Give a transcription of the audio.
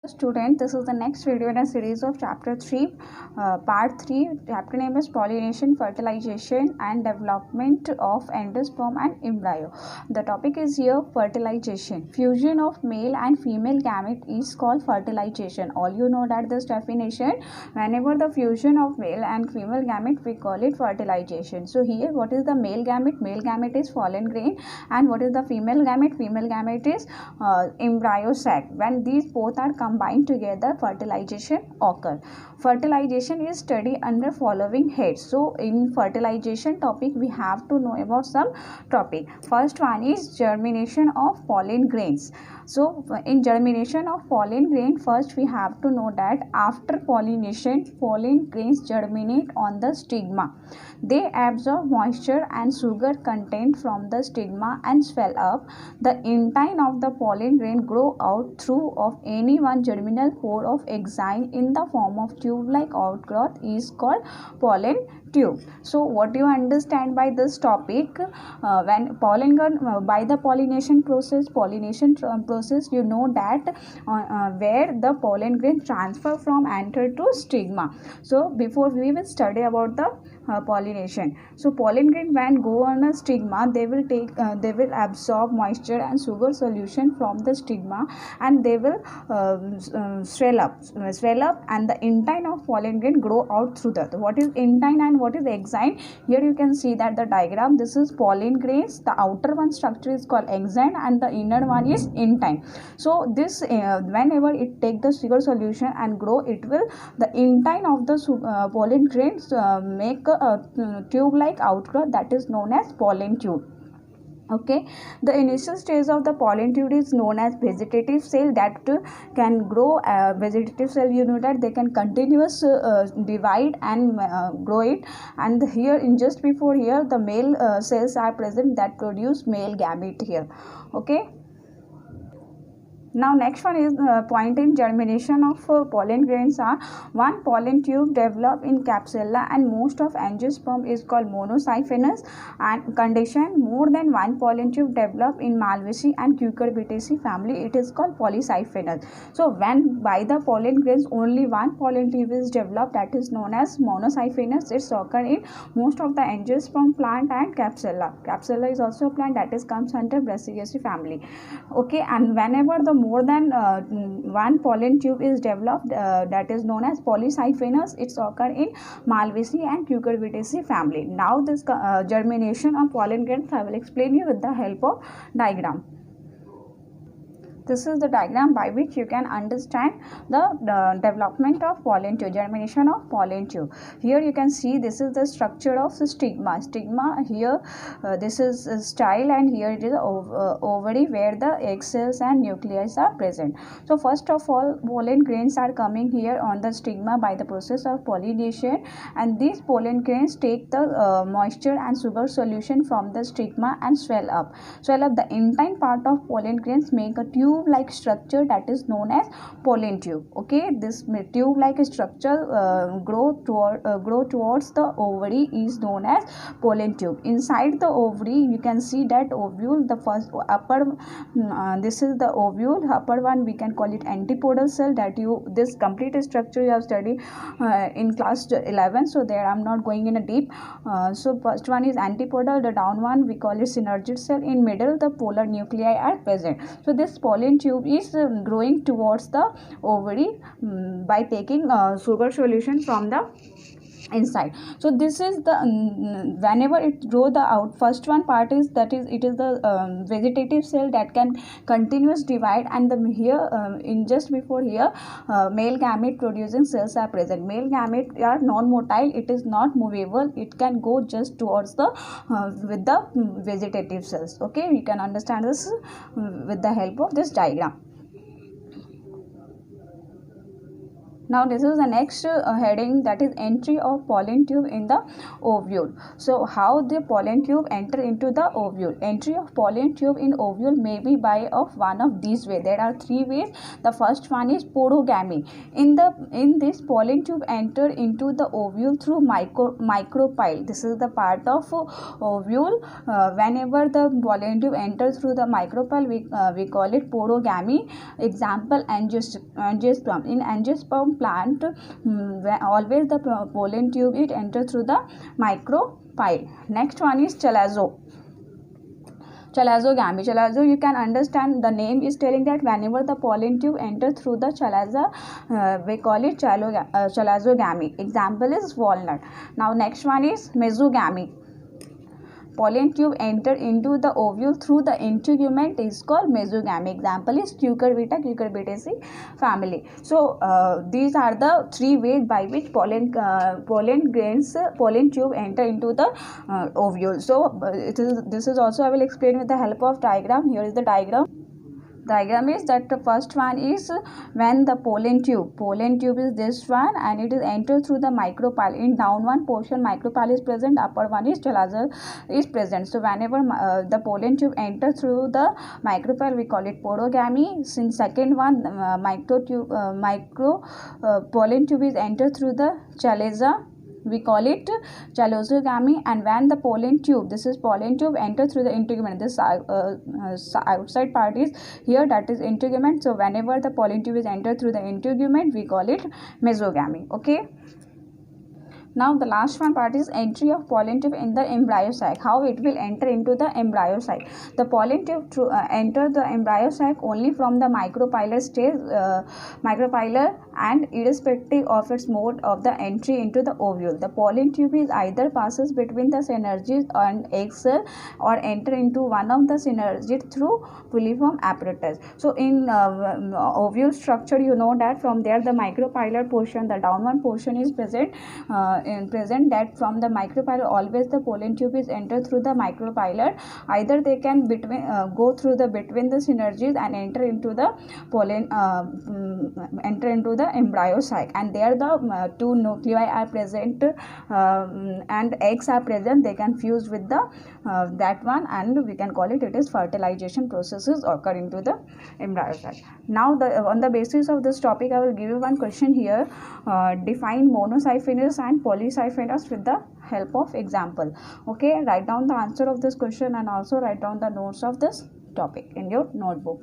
Student, this is the next video in a series of chapter 3, part 3. Chapter name is pollination, fertilization and development of endosperm and embryo. The topic is here fertilization. Fusion of male and female gamete is called fertilization. All you know that this definition, whenever the fusion of male and female gamete, we call it fertilization. So here what is the male gamete? Male gamete is pollen grain, and what is the female gamete? Female gamete is embryo sac. When these both are combined together, fertilization occur. Fertilization is studied under following heads. So in fertilization topic we have to know about some topic. First one is germination of pollen grains. So in germination of pollen grain, first we have to know that after pollination, pollen grains germinate on the stigma. They absorb moisture and sugar content from the stigma and swell up. The intine of the pollen grain grow out through of any one germinal pore of exine in the form of tube-like outgrowth is called pollen tube. So what do you understand by this topic? When pollen grain by the pollination process, you know that where the pollen grain transfer from anther to stigma. So before we will study about the pollination. So pollen grain when go on a stigma, they will absorb moisture and sugar solution from the stigma, and they will swell up, and the intine of pollen grain grow out through that. What is intine and what is exine? Here you can see that the diagram. This is pollen grains. The outer one structure is called exine, and the inner one is intine. So this whenever it take the sugar solution and grow, it will the intine of the pollen grains make a tube-like outgrowth that is known as pollen tube. Okay, the initial stage of the pollen tube is known as vegetative cell that can grow. Vegetative cell, you know that they can continuous divide and grow it, and here in just before here the male cells are present that produce male gamete here. Okay. Now next one is point in germination of pollen grains are one pollen tube develop in capsula, and most of angiosperm is called monocyphenous, and condition more than one pollen tube develop in Malvaceae and Cucurbitaceae family, it is called polycyphenous. So when by the pollen grains only one pollen tube is developed, that is known as monocyphenous. It's occur in most of the angiosperm plant and capsula. Capsula is also a plant that is comes under Brassicaceae family. Okay, and whenever the more than one pollen tube is developed, that is known as polycyphenous. It's occur in Malvaceae and Cucurbitaceae family. Now this germination of pollen grains I will explain you with the help of diagram. This is the diagram by which you can understand the development of pollen tube, germination of pollen tube. Here you can see this is the structure of the stigma. Stigma here, this is style, and here it is ovary where the egg cells and nuclei are present. So first of all, pollen grains are coming here on the stigma by the process of pollination, and these pollen grains take the moisture and sugar solution from the stigma and swell up. The intine part of pollen grains make a tube-like structure that is known as pollen tube. Okay, this tube-like structure grow towards the ovary is known as pollen tube. Inside the ovary, you can see that ovule. The first upper, this is the ovule. Upper one we can call it antipodal cell. This complete structure you have studied in class 11. So there I'm not going in a deep. So first one is antipodal. The down one we call it synergid cell. In middle, the polar nuclei are present. So this pollen tube is growing towards the ovary by taking sugar solution from the inside. So this is the whenever it grow the out, first one part is it is the vegetative cell that can continuous divide, and the here in just before here male gamete producing cells are present. Male gamete are non-motile, it is not movable, it can go just towards the with the vegetative cells. Okay, we can understand this with the help of this diagram. Now this is the next heading, that is entry of pollen tube in the ovule. So how the pollen tube enter into the ovule? Entry of pollen tube in ovule may be by of one of these ways. There are three ways. The first one is porogamy. In this pollen tube enter into the ovule through micropyle. This is the part of ovule. Whenever the pollen tube enters through the micropyle, we call it porogamy. Example, angiosperm. In angiosperm plant, always the pollen tube it enters through the micropyle. Next one is chalazogamy. Chalazo, you can understand, the name is telling that whenever the pollen tube enters through the chalaza, we call it chalazogamy. Example is walnut. Now next one is mesogamy. Pollen tube enter into the ovule through the integument is called mesogamy. Example is Cucurbita, Cucurbitaceae family. So these are the three ways by which pollen tube enter into the ovule. So this is also I will explain with the help of diagram. Here is the diagram. Diagram is that the first one is when the pollen tube is this one, and it is entered through the micropyle. In down one portion micropyle is present, upper one is chalaza is present. So whenever the pollen tube enters through the micropyle, we call it porogamy. Since second one pollen tube is entered through the chalaza, we call it chalazogamy. And when the pollen tube, this is pollen tube, enter through the integument, this outside part is here, that is integument. So whenever the pollen tube is entered through the integument, we call it mesogamy. Okay. Now the last one part is entry of pollen tube in the embryo sac. How it will enter into the embryo sac? The pollen tube enter the embryo sac only from the micropylar stage, and irrespective of its mode of the entry into the ovule. The pollen tube is either passes between the synergids and egg cell, or enter into one of the synergids through filiform apparatus. So in ovule structure, you know that from there the micropylar portion, the down one portion is present. That from the micropylar always the pollen tube is entered through the micropylar. Either they can go through the between the synergies and enter into the embryo sac, and there the two nuclei are present and eggs are present. They can fuse with the that one, and we can call it is fertilization processes occur into the embryo sac. Now on the basis of this topic, I will give you one question here. Define monocyphinous and polycyphinous with the help of example. Okay, write down the answer of this question and also write down the notes of this topic in your notebook.